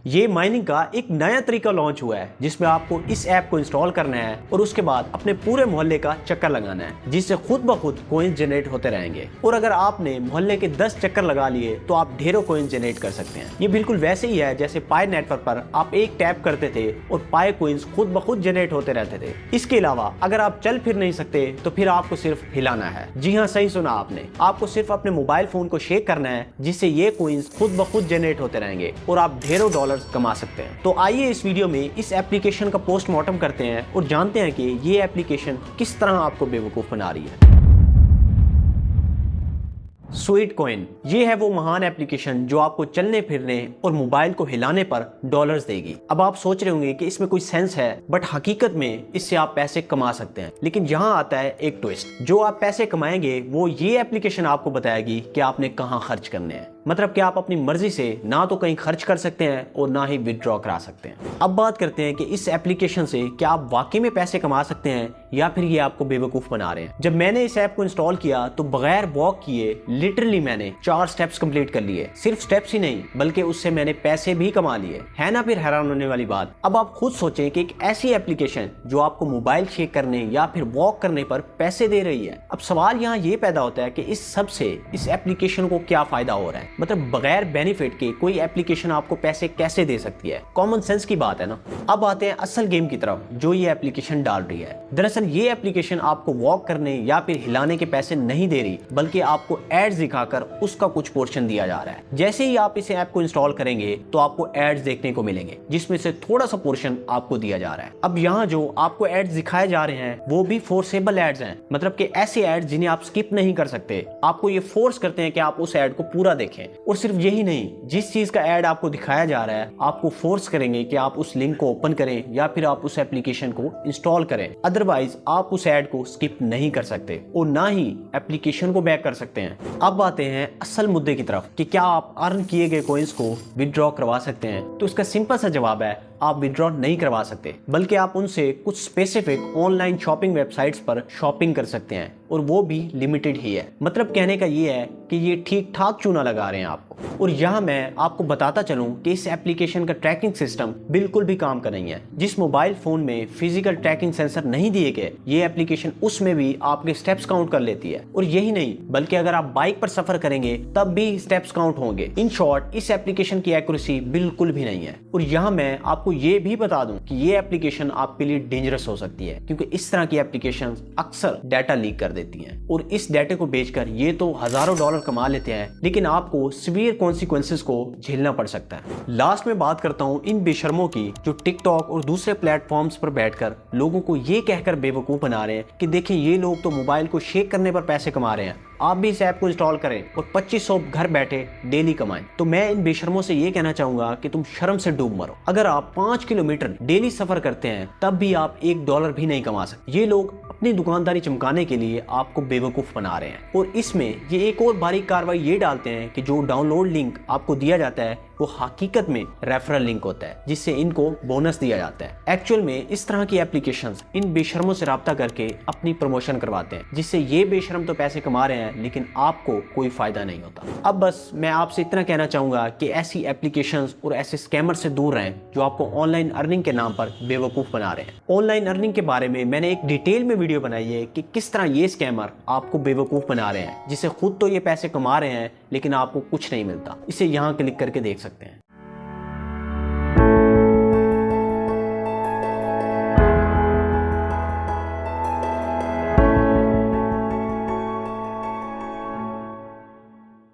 ये माइनिंग का एक नया तरीका लॉन्च हुआ है जिसमें आपको इस ऐप को इंस्टॉल करना है और उसके बाद अपने पूरे मोहल्ले का चक्कर लगाना है, जिससे खुद ब खुद कॉइन जनरेट होते रहेंगे। और अगर आपने मोहल्ले के 10 चक्कर लगा लिए तो आप ढेरों कॉइन जनरेट कर सकते हैं। ये बिल्कुल वैसे ही है जैसे पाई नेटवर्क पर आप एक टैप करते थे और पाई कॉइन्स खुद ब खुद जनरेट होते रहते थे। इसके अलावा अगर आप चल फिर नहीं सकते तो फिर आपको सिर्फ हिलाना है। जी हाँ, सही सुना आपने। आपको सिर्फ अपने मोबाइल फोन को शेक करना है, जिससे ये कॉइन्स खुद ब खुद जनरेट होते रहेंगे और आप ढेरों डॉलर्स कमा सकते हैं। तो आइए इस वीडियो में इस एप्लीकेशन का पोस्टमार्टम करते हैं और जानते हैं कि ये एप्लीकेशन किस तरह आपको बेवकूफ बना रही है। स्वीट कॉइन, ये है वो महान एप्लीकेशन जो आपको चलने फिरने और मोबाइल को हिलाने पर डॉलर्स देगी। अब आप सोच रहे होंगे कि इसमें कोई सेंस है, बट हकीकत में इससे आप पैसे कमा सकते हैं। लेकिन यहाँ आता है एक ट्विस्ट। जो आप पैसे कमाएंगे वो ये एप्लीकेशन आपको बताएगी कि आपने कहाँ खर्च करने हैं। मतलब कि आप अपनी मर्जी से ना तो कहीं खर्च कर सकते हैं और ना ही विदड्रॉ करा सकते हैं। अब बात करते हैं कि इस एप्लीकेशन से क्या आप वाकई में पैसे कमा सकते हैं या फिर ये आपको बेवकूफ बना रहे हैं। जब मैंने इस ऐप को इंस्टॉल किया तो बगैर वॉक किए लिटरली मैंने 4 स्टेप्स कंप्लीट कर लिए। सिर्फ स्टेप्स ही नहीं बल्कि उससे मैंने पैसे भी कमा लिए। है ना फिर हैरान होने वाली बात। अब आप खुद सोचें कि एक ऐसी एप्लीकेशन जो आपको मोबाइल शेक करने या फिर वॉक करने पर पैसे दे रही है। अब सवाल यहाँ ये पैदा होता है कि इस सब से इस एप्लीकेशन को क्या फायदा हो रहा है। मतलब बगैर बेनिफिट के कोई एप्लीकेशन आपको पैसे कैसे दे सकती है। कॉमन सेंस की बात है ना। अब आते हैं असल गेम की तरफ जो ये एप्लीकेशन डाल रही है। दरअसल ये एप्लीकेशन आपको वॉक करने या फिर हिलाने के पैसे नहीं दे रही, बल्कि आपको एड्स दिखाकर उसका कुछ पोर्शन दिया जा रहा है। जैसे ही आप इस ऐप को इंस्टॉल करेंगे तो आपको एड्स देखने को मिलेंगे, जिसमें से थोड़ा सा पोर्शन आपको दिया जा रहा है। अब यहाँ जो आपको एड्स दिखाए जा रहे हैं वो भी फोर्सेबल एड्स हैं, मतलब कि ऐसे एड्स जिन्हें आप स्किप नहीं कर सकते। आपको ये फोर्स करते हैं कि आप उस एड को पूरा देखें। और सिर्फ यही नहीं, जिस चीज का एड आपको दिखाया जा रहा है आपको फोर्स करेंगे कि आप उस लिंक को ओपन करें या फिर आप उस एप्लीकेशन को इंस्टॉल करें। अदरवाइज आप उस एड को स्किप नहीं कर सकते और ना ही एप्लीकेशन को बैक कर सकते हैं। अब आते हैं असल मुद्दे की तरफ कि क्या आप अर्न किए गए कॉइन्स को विदड्रॉ करवा सकते हैं। तो इसका सिंपल सा जवाब है आप विदड्रॉ नहीं करवा सकते, बल्कि आप उनसे कुछ स्पेसिफिक ऑनलाइन शॉपिंग वेबसाइट्स पर शॉपिंग कर सकते हैं और वो भी लिमिटेड ही है। मतलब कहने का ये है कि ये ठीक ठाक चूना लगा रहे हैं आपको। और यहाँ मैं आपको बताता चलूं कि इस एप्लीकेशन का ट्रैकिंग सिस्टम बिल्कुल भी काम का नहीं है। जिस मोबाइल फोन में फिजिकल ट्रैकिंग सेंसर नहीं दिए गए, ये एप्लीकेशन उसमें भी आपके स्टेप्स काउंट कर लेती है। और यही नहीं बल्कि अगर आप बाइक पर सफर करेंगे तब भी स्टेप्स काउंट होंगे। इन शॉर्ट इस एप्लीकेशन की एक्यूरेसी बिल्कुल भी नहीं है। और यहाँ मैं आपको ये भी बता दूं कि ये एप्लीकेशन आपके लिए डेंजरस हो सकती है, क्योंकि इस तरह की एप्लीकेशंस अक्सर डाटा लीक कर देती हैं और इस डाटे को बेचकर ये तो हजारों डॉलर कमा लेते हैं, लेकिन आपको सीवियर कॉन्सिक्वेंसेस को झेलना पड़ सकता है। लास्ट में बात करता हूँ इन बेशर्मों की जो टिकटॉक और दूसरे प्लेटफॉर्म्स पर बैठकर लोगों को ये कहकर बेवकूफ बना रहे हैं कि देखिए ये लोग तो मोबाइल को शेक करने पर पैसे कमा रहे हैं, आप भी इस ऐप को इंस्टॉल करें और 2500 घर बैठे डेली कमाएं। तो मैं इन बेशर्मों से ये कहना चाहूंगा कि तुम शर्म से डूब मरो। अगर आप 5 किलोमीटर डेली सफर करते हैं तब भी आप $1 भी नहीं कमा सकते। ये लोग अपनी दुकानदारी चमकाने के लिए आपको बेवकूफ बना रहे हैं। और इसमें ये एक और बारीक कार्रवाई ये डालते हैं कि जो डाउनलोड लिंक आपको दिया जाता है वो हकीकत में रेफरल लिंक होता है, जिससे इनको बोनस दिया जाता है। एक्चुअल में इस तरह की एप्लीकेशंस इन बेशर्मों से राब्ता करके अपनी प्रमोशन करवाते हैं, जिससे ये बेशर्म तो पैसे कमा रहे हैं लेकिन आपको कोई फायदा नहीं होता। अब बस मैं आपसे इतना कहना चाहूंगा कि ऐसी एप्लीकेशंस और ऐसे स्कैमर से दूर रहें जो आपको ऑनलाइन अर्निंग के नाम पर बेवकूफ बना रहे हैं। ऑनलाइन अर्निंग के बारे में मैंने एक डिटेल में वीडियो बनाई है कि किस तरह ये स्कैमर आपको बेवकूफ बना रहे हैं, जिससे खुद तो ये पैसे कमा रहे हैं लेकिन आपको कुछ नहीं मिलता। इसे यहाँ क्लिक करके देख सकते हैं।